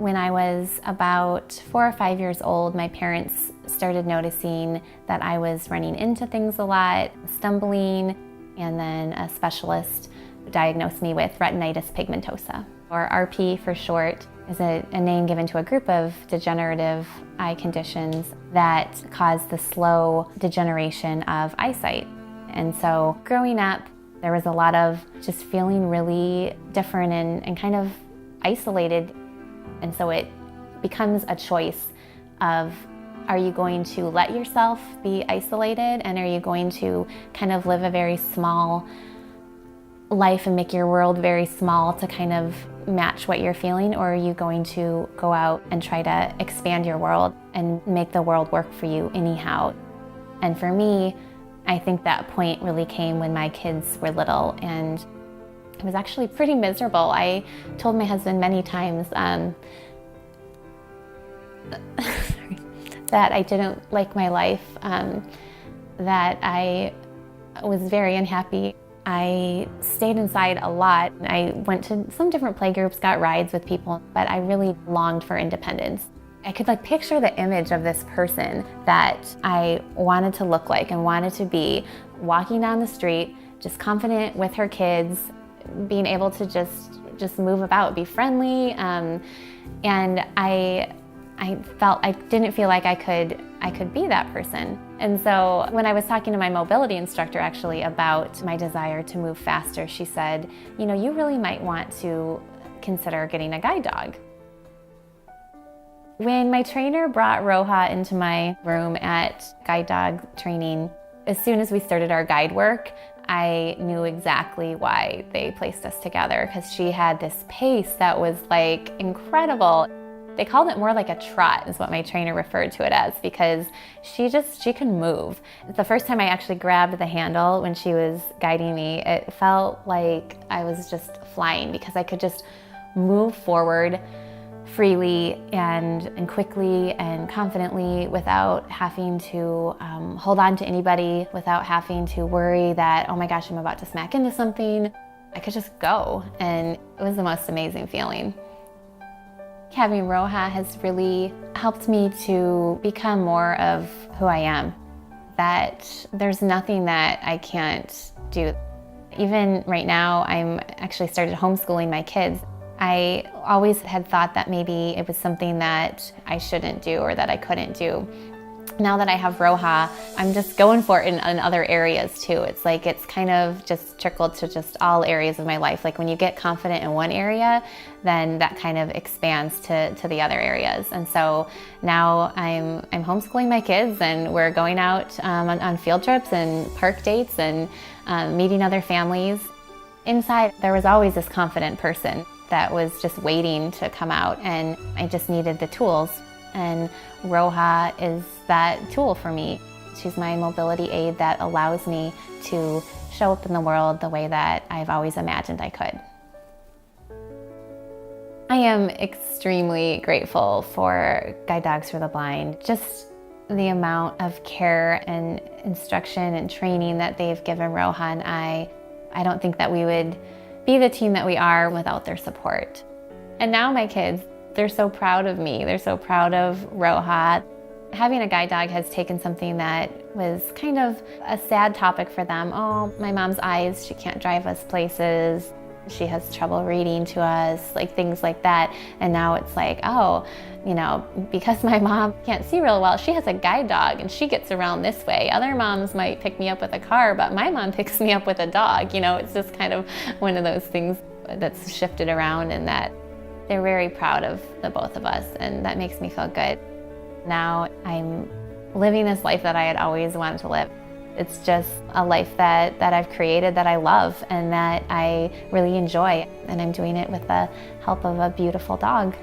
When I was about 4 or 5 years old, my parents started noticing that I was running into things a lot, stumbling, and then a specialist diagnosed me with retinitis pigmentosa, or RP for short, is a name given to a group of degenerative eye conditions that cause the slow degeneration of eyesight. And so growing up, there was a lot of just feeling really different and kind of isolated. And so it becomes a choice of, are you going to let yourself be isolated, and are you going to kind of live a very small life and make your world very small to kind of match what you're feeling, or are you going to go out and try to expand your world and make the world work for you anyhow? And for me, I think that point really came when my kids were little, and it was actually pretty miserable. I told my husband many times that I didn't like my life, that I was very unhappy. I stayed inside a lot. I went to some different play groups, got rides with people, but I really longed for independence. I could picture the image of this person that I wanted to look like and wanted to be, walking down the street, just confident with her kids, being able to just move about, be friendly, and I didn't feel like I could be that person. And so when I was talking to my mobility instructor actually about my desire to move faster, she said, you know, you really might want to consider getting a guide dog. When my trainer brought Roja into my room at guide dog training, as soon as we started our guide work, I knew exactly why they placed us together, because she had this pace that was incredible. They called it more like a trot, is what my trainer referred to it as, because she can move. The first time I actually grabbed the handle when she was guiding me, it felt like I was just flying, because I could just move forward freely and quickly and confidently without having to hold on to anybody, without having to worry that, oh my gosh, I'm about to smack into something. I could just go, and it was the most amazing feeling. Having Roja has really helped me to become more of who I am, that there's nothing that I can't do. Even right now, I'm actually started homeschooling my kids. I always had thought that maybe it was something that I shouldn't do or that I couldn't do. Now that I have Roja, I'm just going for it in other areas too. It's kind of just trickled to just all areas of my life. When you get confident in one area, then that kind of expands to the other areas. And so now I'm homeschooling my kids, and we're going out on field trips and park dates and meeting other families. Inside, there was always this confident person that was just waiting to come out, and I just needed the tools. And Roja is that tool for me. She's my mobility aid that allows me to show up in the world the way that I've always imagined I could. I am extremely grateful for Guide Dogs for the Blind. Just the amount of care and instruction and training that they've given Roja and I don't think that we would be the team that we are without their support. And now my kids, they're so proud of me. They're so proud of Roja. Having a guide dog has taken something that was kind of a sad topic for them. Oh, my mom's eyes, she can't drive us places. She has trouble reading to us, things like that. And now it's oh, because my mom can't see real well, she has a guide dog and she gets around this way. Other moms might pick me up with a car, but my mom picks me up with a dog. It's just kind of one of those things that's shifted around, and that they're very proud of the both of us, and that makes me feel good. Now I'm living this life that I had always wanted to live. It's just a life that I've created, that I love and that I really enjoy, and I'm doing it with the help of a beautiful dog.